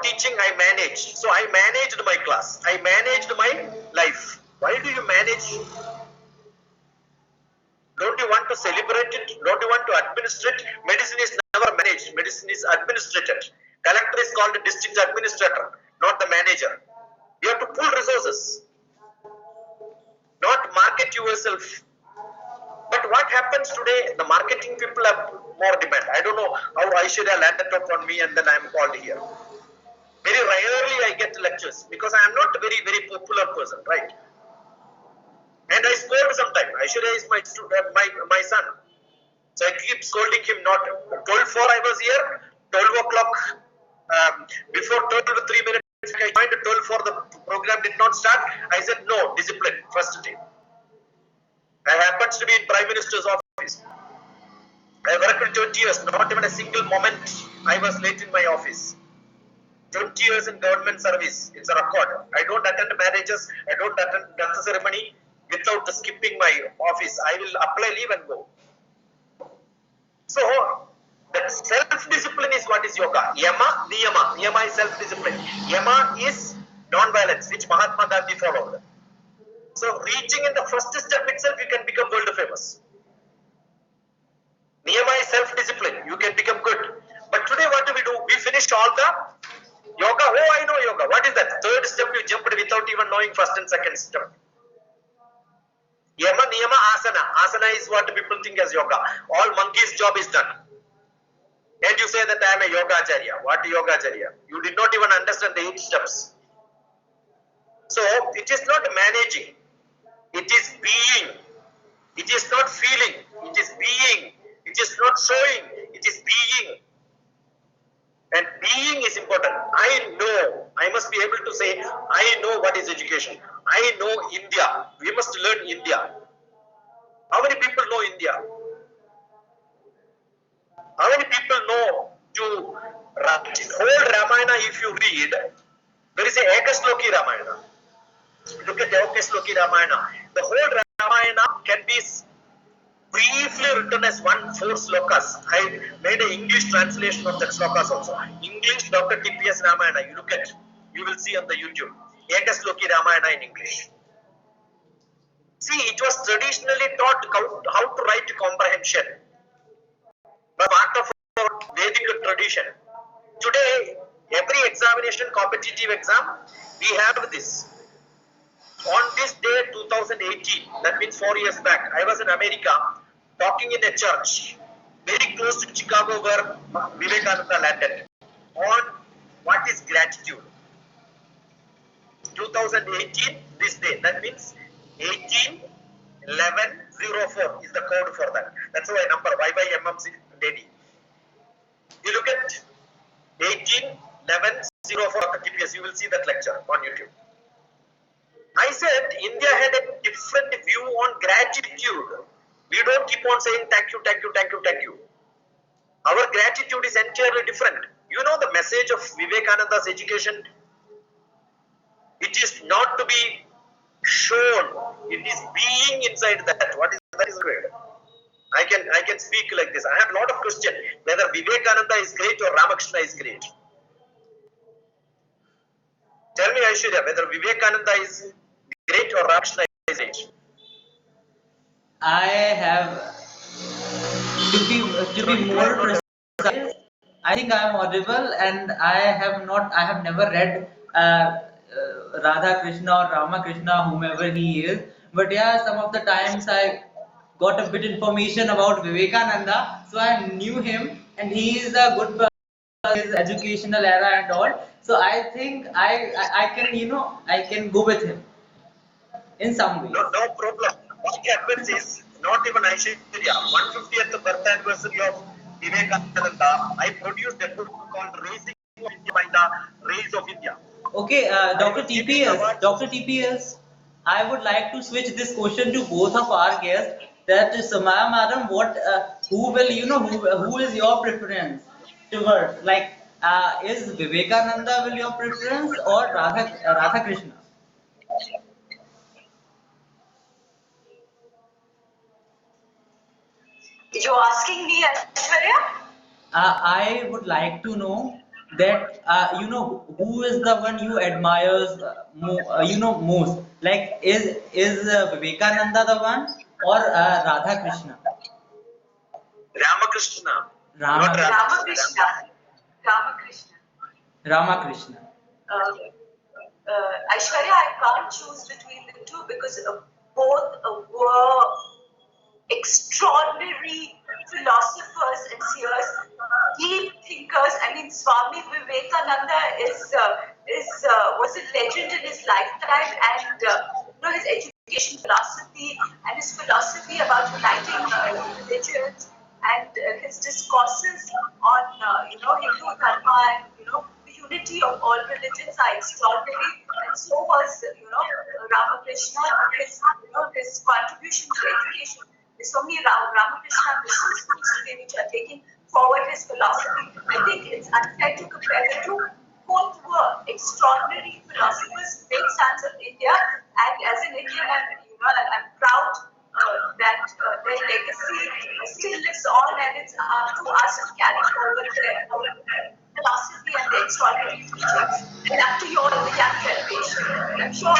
teaching, I manage. So I managed my class. I managed my life. Why do you manage? Don't you want to celebrate it? Don't you want to administer it? Medicine is never managed. Medicine is administrated. Collector is called a district administrator, not the manager. You have to pull resources, not market yourself. But what happens today? The marketing people have more demand. I don't know how Aishwarya landed up on me and then I am called here. Very rarely I get lectures because I am not a very popular person, right? And I scold sometimes. Aishwarya is my student, my son. So I keep scolding him. Not 12:04 I was here. 12 o'clock. Before 12 3 minutes I joined. 12:04 the program did not start. I said no, discipline first day. I happens to be in Prime Minister's office. I worked 20 years. Not even a single moment I was late in my office. 20 years in government service. It's a record. I don't attend marriages. I don't attend death ceremony without skipping my office. I will apply leave and go. So, that self-discipline is what is yoga. Yama, niyama. Niyama is self-discipline. Yama is non-violence, which Mahatma Gandhi followed. So, reaching in the first step itself, you can become world famous. Niyama is self-discipline. You can become good. But today, what do? We finished all the yoga. Oh, I know yoga. What is that? Third step, you jumped without even knowing first and second step. Yama, niyama, asana. Asana is what people think as yoga. All monkeys' job is done. And you say that I am a yoga acharya. What yoga acharya? You did not even understand the 8 steps. So, it is not managing. It is being. It is not feeling. It is being. It is not showing. It is being. And being is important. I know. I must be able to say, I know what is education. I know India. We must learn India. How many people know India? How many people know to whole Ramayana? If you read, there is a Ekasloki Ramayana. Look at the Ekasloki Ramayana. The whole Ramayana can be briefly written as 1-4 slokas. I made an English translation of that slokas also. English, Dr. T.P.S. Ramayana. You look at, you will see on the YouTube. Ekasloki Ramayana in English. See, it was traditionally taught how to write comprehension. But part of our Vedic tradition. Today, every examination, competitive exam, we have this. On this day, 2018, that means 4 years back, I was in America talking in a church very close to Chicago where Vivekananda landed on what is gratitude. 2018, this day, that means 18-11-04 is the code for that. That's why number YYMMC daily. You look at 18-11-04 TPS, you will see that lecture on YouTube. I said India had a different view on gratitude. We don't keep on saying thank you, thank you, thank you, thank you. Our gratitude is entirely different. You know the message of Vivekananda's education? It is not to be shown. It is being inside that. What is that is great. I can speak like this. I have a lot of questions whether Vivekananda is great or Ramakrishna is great. Tell me, Aishwarya, whether Vivekananda is great or Ramakrishna is great. I have to be more precise. I think I am audible, and I have never read Radha Krishna or Ramakrishna, whomever he is. But yeah, some of the times I got a bit information about Vivekananda, so I knew him, and he is a good person, his educational era and all. So I think I can I can go with him in some ways. No problem. What happens is, not even Aishwarya, 150th birth anniversary of Vivekananda, I produced a book called Raising of India by the Rays of India. Okay, Dr. TPS, I would like to switch this question to both of our guests. That Summiya madam, who will who is your preference towards? Like, is Vivekananda will your preference or Radha Krishna? You asking me, Aishwarya? I would like to know that who is the one you admires most, like is Vivekananda the one, or Radha Krishna? Ramakrishna, not Rama Ramakrishna. Ramakrishna. Ramakrishna. Uh, Aishwarya, I can't choose between the two because both were extraordinary philosophers and seers, deep thinkers. I mean, Swami Vivekananda was a legend in his lifetime, and his education philosophy and his philosophy about uniting religions and his discourses on Hindu dharma and the unity of all religions are extraordinary. And so was Ramakrishna, his contribution to education. There's so many Ramakrishna mission schools today which are taking forward his philosophy. I think it's unfair to compare the two. Both were extraordinary philosophers, great sons of India, and as an Indian, I'm proud that their legacy still lives on, and it's up to us to carry forward their philosophy and their extraordinary teachings. And up to you all, the young generation. I'm sure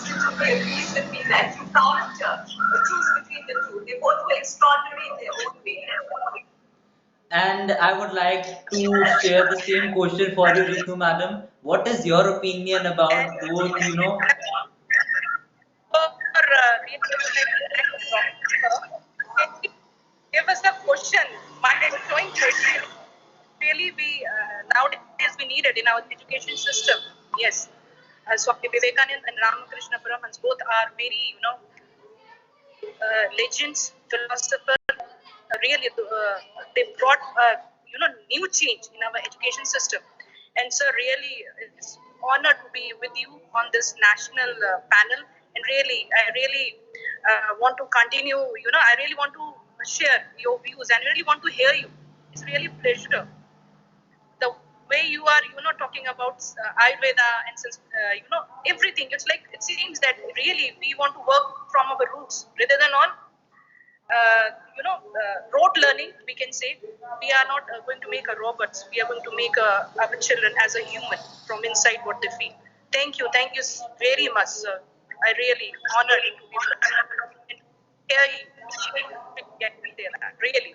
Srinjoy agrees with me that you can't choose between the two. They both were extraordinary in their own way. And I would like to share the same question for you, Ritu madam. What is your opinion about both, Really, I would like to thank the doctor. Can you give us a question? Mind showing 30. Really, we nowadays we need it in our education system. Yes, Swami Vivekananda and Ramakrishna Paramhans both are very legends, philosophers. Really, they brought new change in our education system. And so, really, it's honor to be with you on this national panel. And really, I really want to continue. I really want to share your views and really want to hear you. It's really pleasure. The way you are, talking about Ayurveda and everything. It's like it seems that really we want to work from our roots rather than on rote learning. We can say we are not going to make a robots. We are going to make our children as a human from inside what they feel. Thank you very much, sir. I really honored to be and hear you. Really,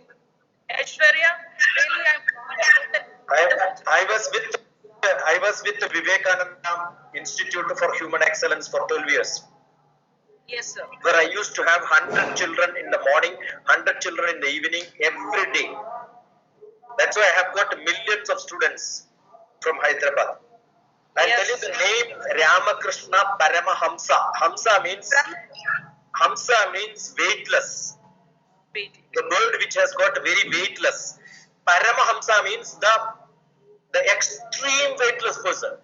Aishwarya. Really, I was with the Vivekananda Institute for Human Excellence for 12 years. Yes, sir. Where I used to have 100 children in the morning, 100 children in the evening, every day. That's why I have got millions of students from Hyderabad. I'll tell you the name Ramakrishna Paramahamsa. Hamsa means weightless. The bird which has got very weightless. Paramahamsa means the extreme weightless person.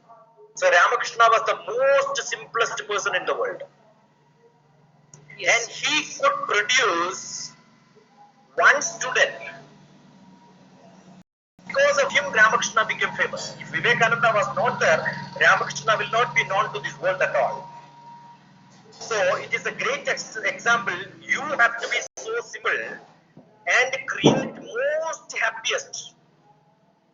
So Ramakrishna was the most simplest person in the world. Yes. And he could produce one student. Because of him, Ramakrishna became famous. If Vivekananda was not there, Ramakrishna will not be known to this world at all. So it is a great example. You have to be so simple and create most happiest.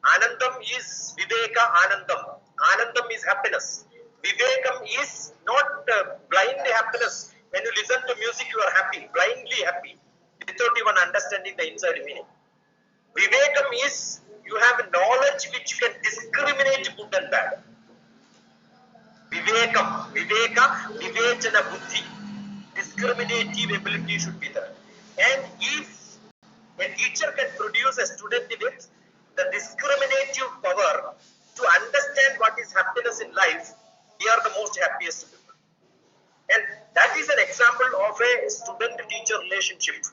Anandam is Viveka Anandam. Anandam is happiness. Vivekam is not blind happiness. When you listen to music, you are happy, blindly happy, without even understanding the inside meaning. Vivekam is you have knowledge which can discriminate good and bad. Vivekam, Viveka, Vivechana Buddhi. Discriminative ability should be there. And if a teacher can produce a student with the discriminative power to understand what is happiness in life, we are the most happiest people. And that is an example of a student-teacher relationship.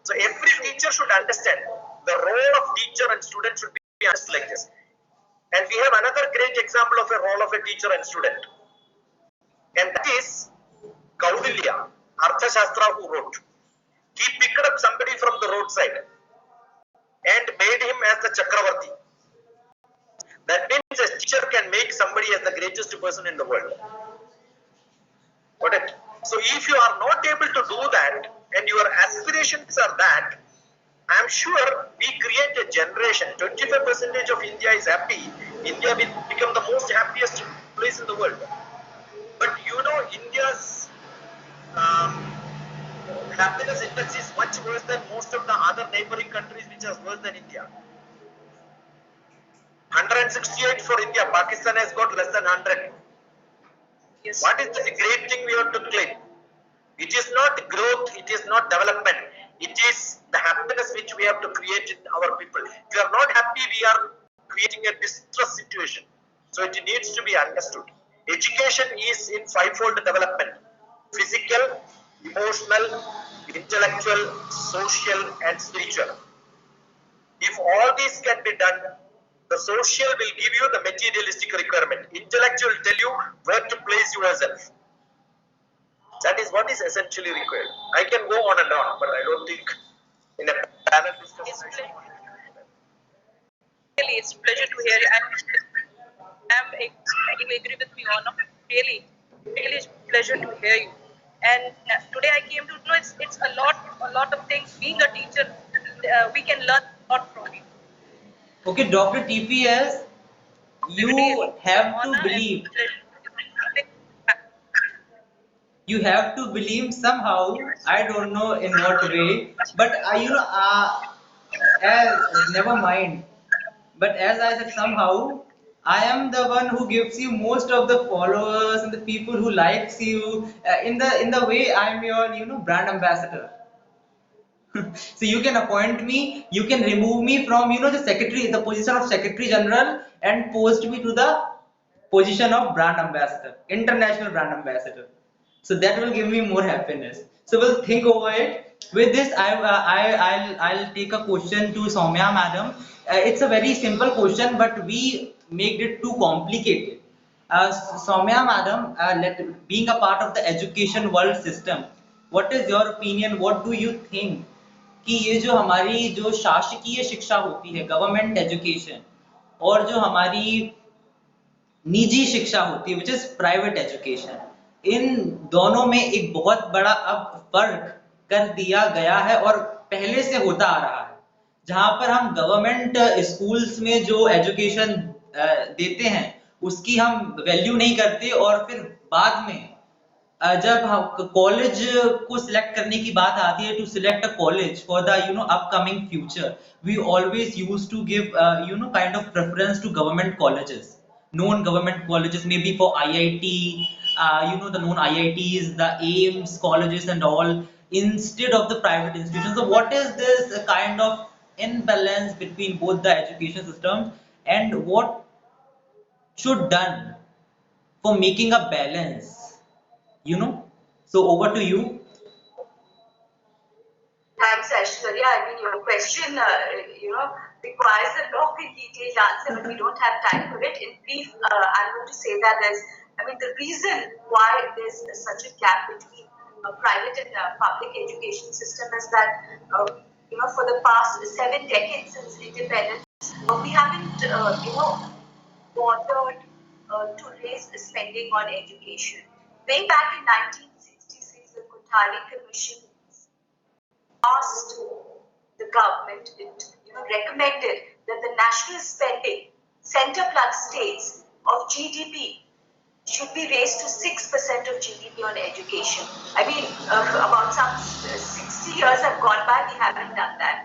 So every teacher should understand the role of teacher and student should be understood like this. And we have another great example of a role of a teacher and student. And that is Kaudilya, Arthashastra, who wrote. He picked up somebody from the roadside and made him as the Chakravarti. That means a teacher can make somebody as the greatest person in the world. Got it? So if you are not able to do that and your aspirations are that, I am sure we create a generation. 25% of India is happy. India will become the most happiest place in the world. But you know, India's happiness index is much worse than most of the other neighboring countries which are worse than India. 168 for India. Pakistan has got less than 100. Yes. What is the great thing we have to claim? It is not growth, it is not development. It is the happiness which we have to create in our people. If we are not happy, we are creating a distress situation. So it needs to be understood. Education is in fivefold development: physical, emotional, intellectual, social, and spiritual. If all these can be done, the social will give you the materialistic requirement. Intellectual will tell you where to place yourself. That is what is essentially required. I can go on and on, but I don't think in a panel discussion I should want to do that. Really, it's a pleasure to hear you. You agree with me or not? Really, really, it's a pleasure to hear you. And today I came to know it's a lot of things. Being a teacher, we can learn a lot from you. Okay, Dr. TPS, Really, you it's an have to honor and believe. pleasure. You have to believe somehow. I don't know in what way, but never mind. But as I said, somehow I am the one who gives you most of the followers and the people who likes you. In the way I am your brand ambassador. So you can appoint me, you can remove me from the position of Secretary General, and post me to the position of brand ambassador, international brand ambassador. So that will give me more happiness. So we'll think over it. With this, I'll take a question to Soumya madam. It's a very simple question, but we made it too complicated. Soumya madam, being a part of the education world system, what is your opinion? What do you think कि ये जो हमारी जो शासकीय शिक्षा होती है, government education, और जो हमारी निजी शिक्षा होती है विच इज प्राइवेट एजुकेशन, इन दोनों में एक बहुत बड़ा अब फर्क कर दिया गया है और पहले से होता आ रहा है, जहां पर हम गवर्नमेंट स्कूल्स में जो एजुकेशन देते हैं उसकी हम वैल्यू नहीं करते, और फिर बाद में जब हम कॉलेज को सिलेक्ट करने की बात आती है, to select a college for the upcoming future, we always use to give kind of preference to government colleges, known government colleges, maybe for IIT, the known IITs, the AIMS colleges and all, instead of the private institutions. So what is this kind of imbalance between both the education systems, and what should done for making a balance? So over to you. Thanks, Aishwarya. I mean, your question, requires a long and detailed answer, but we don't have time for it. In brief, I'm going to say that the reason why there's such a gap between private and public education system is that, for the past 7 decades since independence, we haven't, bothered to raise the spending on education. Way back in 1966, the Kothari Commission asked the government, it recommended that the national spending, center plus states, of GDP should be raised to 6% of GDP on education. I mean, about some 60 years have gone by, we haven't done that.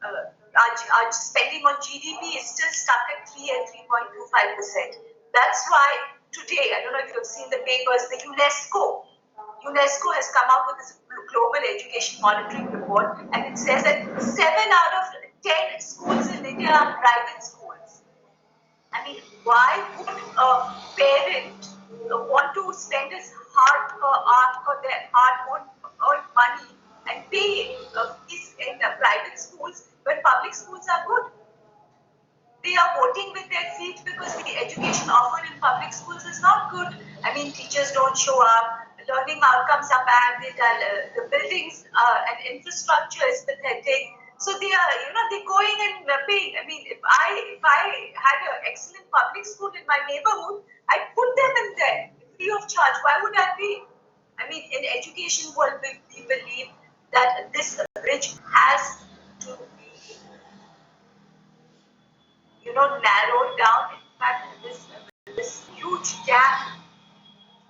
Our spending on GDP is still stuck at 3 and 3.25%. That's why today, I don't know if you've seen the papers, the UNESCO has come out with this global education monitoring report, and it says that 7 out of 10 schools in India are private schools. I mean, why would a parent want to spend his their hard-earned money and pay fees in private schools when public schools are good? They are voting with their feet because the education offered in public schools is not good. I mean, teachers don't show up, learning outcomes are bad, the buildings and infrastructure is pathetic. So they're going and paying. I mean, if I had an excellent public school in my neighborhood, I'd put them in there free of charge. Why would I pay? I mean, in education world, we believe that this bridge has narrowed down. In fact, this huge gap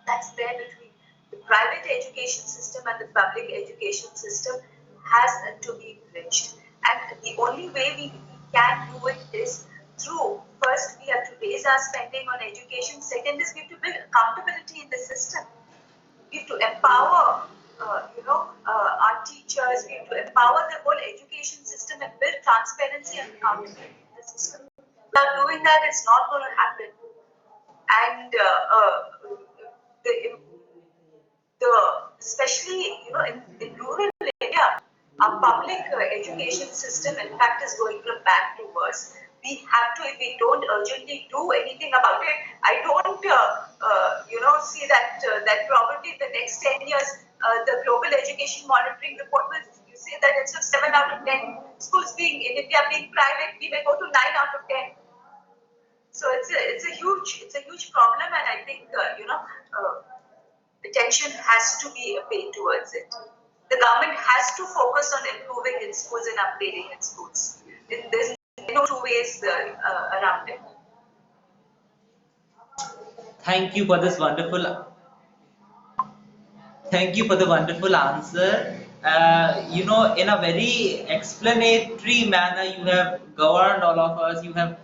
that's there between the private education system and the public education system has to be bridged. And the only way we can do it is through, first we have to raise our spending on education, second is we have to build accountability in the system. We have to empower our teachers, we have to empower the whole education system and build transparency and accountability in the system. Without doing that, it's not going to happen. And the especially in rural India, our public education system in fact is going from bad to worse. We have to, if we don't urgently do anything about it, I don't see that probably in the next 10 years the global education monitoring report will say that instead of 7 out of 10 schools being in India being private, we may go to 9 out of 10. So it's a huge problem, and I think attention has to be paid towards it. The government has to focus on improving its schools and upgrading its schools. There's no two ways around it. Thank you for this wonderful Thank you for the wonderful answer. In a very explanatory manner, you have governed all of us. You have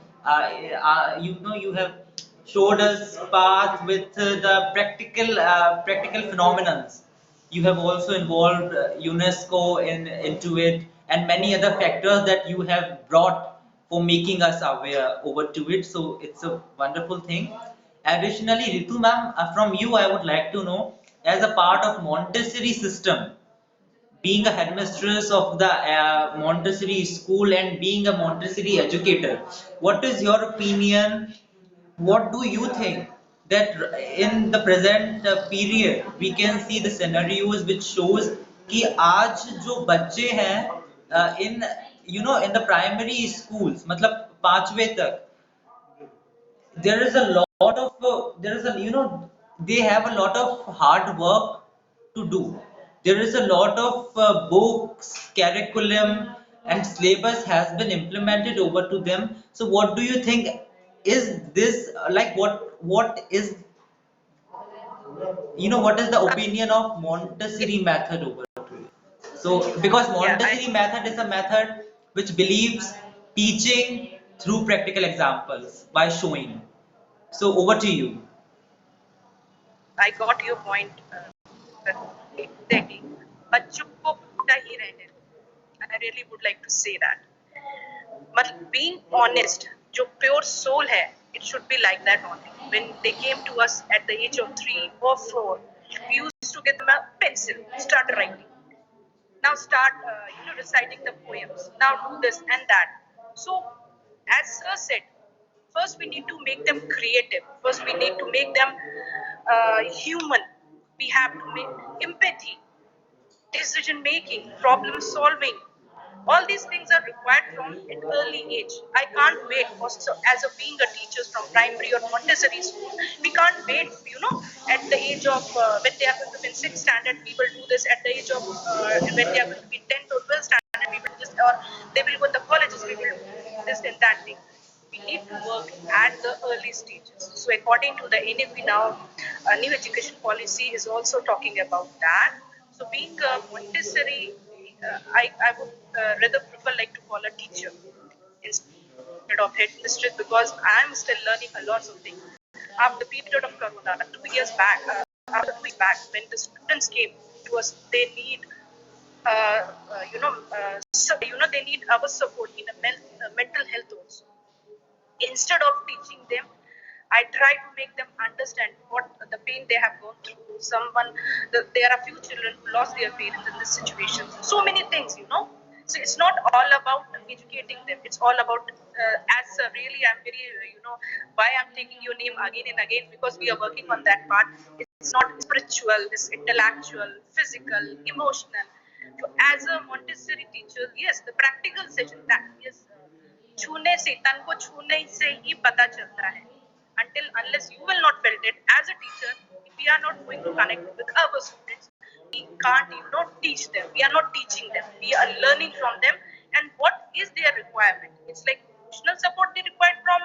showed us path with the practical phenomena. You have also involved UNESCO into it, and many other factors that you have brought for making us aware over to it. So it's a wonderful thing. Additionally, Ritu ma'am, from you, I would like to know, as a part of Montessori system, being a headmistress of the Montessori school and being a Montessori educator, what is your opinion? What do you think that in the present period we can see the scenarios which shows कि आज जो बच्चे हैं in in the primary schools मतलब पांचवे तक there is a lot of there is a they have a lot of hard work to do. There is a lot of books, curriculum and syllabus has been implemented over to them. So what do you think, is this like what is what is the opinion of Montessori method over to it? So because Yeah, Montessori method is a method which believes teaching through practical examples by showing. So over to you. I got your point. Exactly. बच्चों को भूलना ही रहने दो. I really would like to say that. But being honest, जो pure soul है, it should be like that only. When they came to us at the age of 3 or 4, we used to get them a pencil, start writing. Now start, reciting the poems. Now do this and that. So, as Sir said, first we need to make them creative. First we need to make them human. We have to make empathy, decision making, problem solving. All these things are required from an early age. I can't wait for, so as a being a teacher from primary or Montessori school, we can't wait, at the age of when they are going to be in 6th standard, we will do this. At the age of when they are going to be 10th or 12th standard, we will do this, or they will go to the colleges, we will do this and that thing. We need to work at the early stages. So according to the NAP now, new education policy is also talking about that. So being a Montessori, I would rather prefer like to call a teacher instead of head mistress, because I am still learning a lot of things. After the period of Corona, 2 years back, after 2 years back, when the students came to us, they need they need our support in a mental health also. Instead of teaching them, I try to make them understand what the pain they have gone through. There are few children who lost their parents in this situation. So many things. So it's not all about educating them. It's all about, really, I'm very, why I'm taking your name again and again, because we are working on that part. It's not spiritual, it's intellectual, physical, emotional. So as a Montessori teacher, yes, the practical session, that is छूने से तन को छूने से ही पता चलता है. Unless you will not felt it as a teacher, if we are not going to connect with our students, we can't teach them. We are not teaching them, we are learning from them. And what is their requirement? It's like emotional support they require from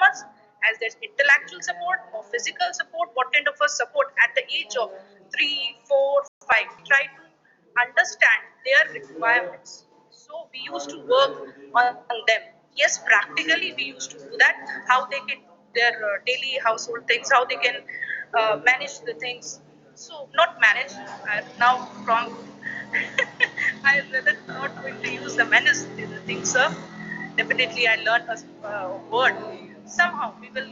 as there's intellectual support or physical support, what kind of a support at the age of 3, 4, 5. We try to understand their requirements. So we used to work on them. Yes, practically we used to do that. How they can do their daily household things, how they can manage the things. So not manage. Now from I'm rather not going to use the manage thing, sir. Definitely, I learned a word. Somehow we will,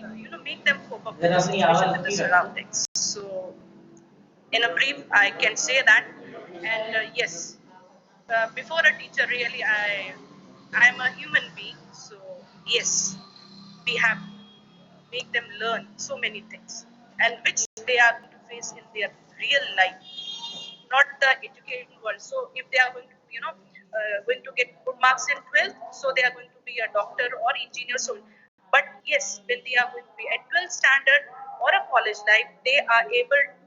make them cope up with जरा the अपनी situation, आवाज with the ऊंची कर। surroundings. So in a brief, I can say that. And yes, before a teacher, really, I'm a human being. So yes, we have to make them learn so many things, and which they are going to face in their real life, not the education world. So if they are going to, going to get good marks in 12th, so they are going to be a doctor or engineer. So, but yes, when they are going to be at 12th standard or a college life, they are able to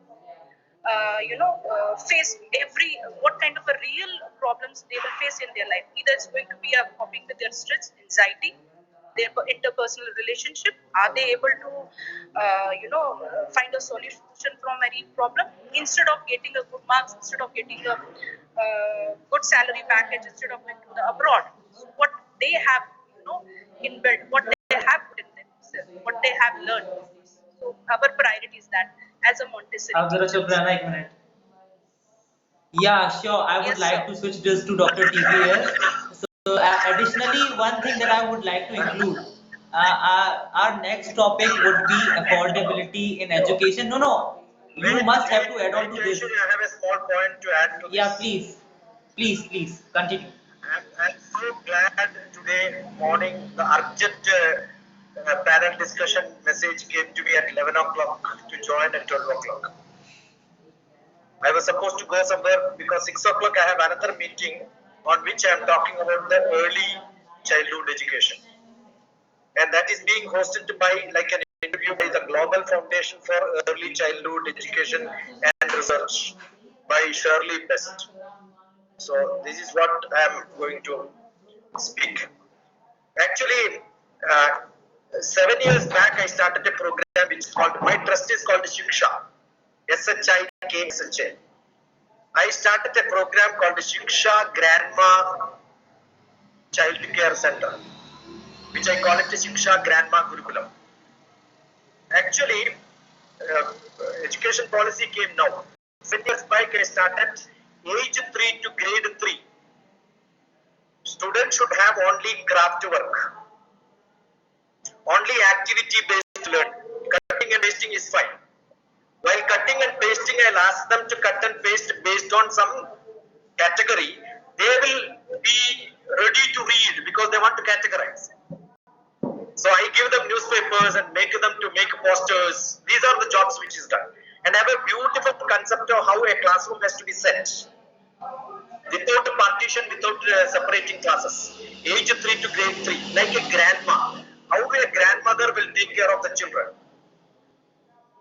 face every what kind of a real problems they will face in their life. Either it's going to be a coping with their stress, anxiety, their interpersonal relationship. Are they able to, find a solution from any problem instead of getting a good marks, instead of getting a good salary package, instead of going to the abroad? So what they have, inbuilt, what they have put in themselves, what they have learned. So our priority is that as a Montessori आप जरा चुप teachers. रहना 1 minute. Yeah, sure. I would Yes, sir. like to switch this to Dr. TP here. So, additionally, one thing that I would like to include, our next topic would be affordability in education. No, no, you must have to add on to this. Aishwarya, I have a small point to add to Yeah, this. please, please, please continue. I'm so glad today morning the urgent panel discussion message came to me at 11 o'clock to join at 12 o'clock. I was supposed to go somewhere because 6 o'clock I have another meeting on which I am talking about the early childhood education. And that is being hosted by like an interview by the Global Foundation for Early Childhood Education and Research by Shirley Best. So this is what I am going to speak. Actually, 7 years back I started a program which is called, my trust is called Shiksha, SHIKSHA. I started a program called Shiksha Grandma Child Care Center, which I call it the Shiksha Grandma Curriculum. Actually, education policy came now. 7 years back I started age 3 to grade 3. Students should have only craft work, only activity based learning. Cutting and pasting is fine. While cutting and pasting, I'll ask them to cut and paste based on some category. They will be ready to read because they want to categorize. So I give them newspapers and make them to make posters. These are the jobs which is done. And I have a beautiful concept of how a classroom has to be set. Without partition, without separating classes. Age 3 to grade 3, like a grandma. How a grandmother will take care of the children.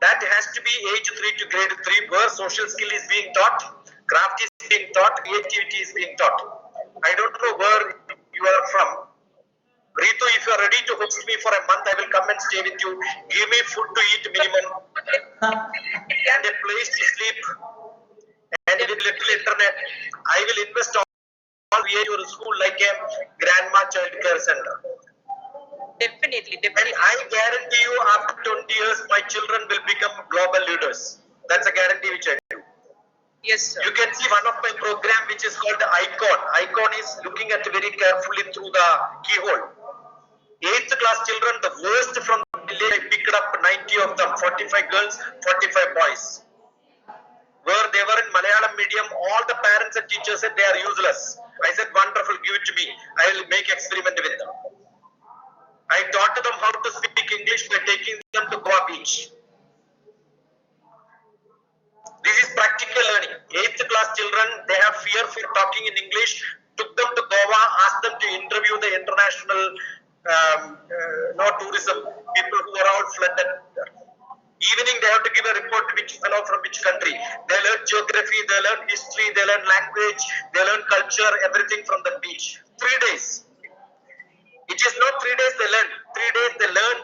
That has to be age 3 to grade 3, where social skill is being taught, craft is being taught, creativity is being taught. I don't know where you are from. Reetu, if you are ready to host me for a month, I will come and stay with you. Give me food to eat minimum and a place to sleep and with little internet. I will invest all your school like a grandma child care center. Definitely. And I guarantee you, after 20 years, my children will become global leaders. That's a guarantee which I do. Yes, sir. You can see one of my program which is called the Icon. Icon is looking at very carefully through the keyhole. 8th class children, the worst from the village, I picked up 90 of them, 45 girls, 45 boys. Where they were in Malayalam medium, all the parents and teachers said they are useless. I said, wonderful, give it to me. I will make experiment with them. I taught them how to speak English by taking them to Goa beach. This is practical learning. 8th class children, they have fear for talking in English. Took them to Goa, asked them to interview the international tourism people who are all flooded. Evening they have to give a report which fellow from which country. They learn geography, they learn history, they learn language, they learn culture, everything from the beach. 3 days. It is not 3 days they learn. 3 days they learn,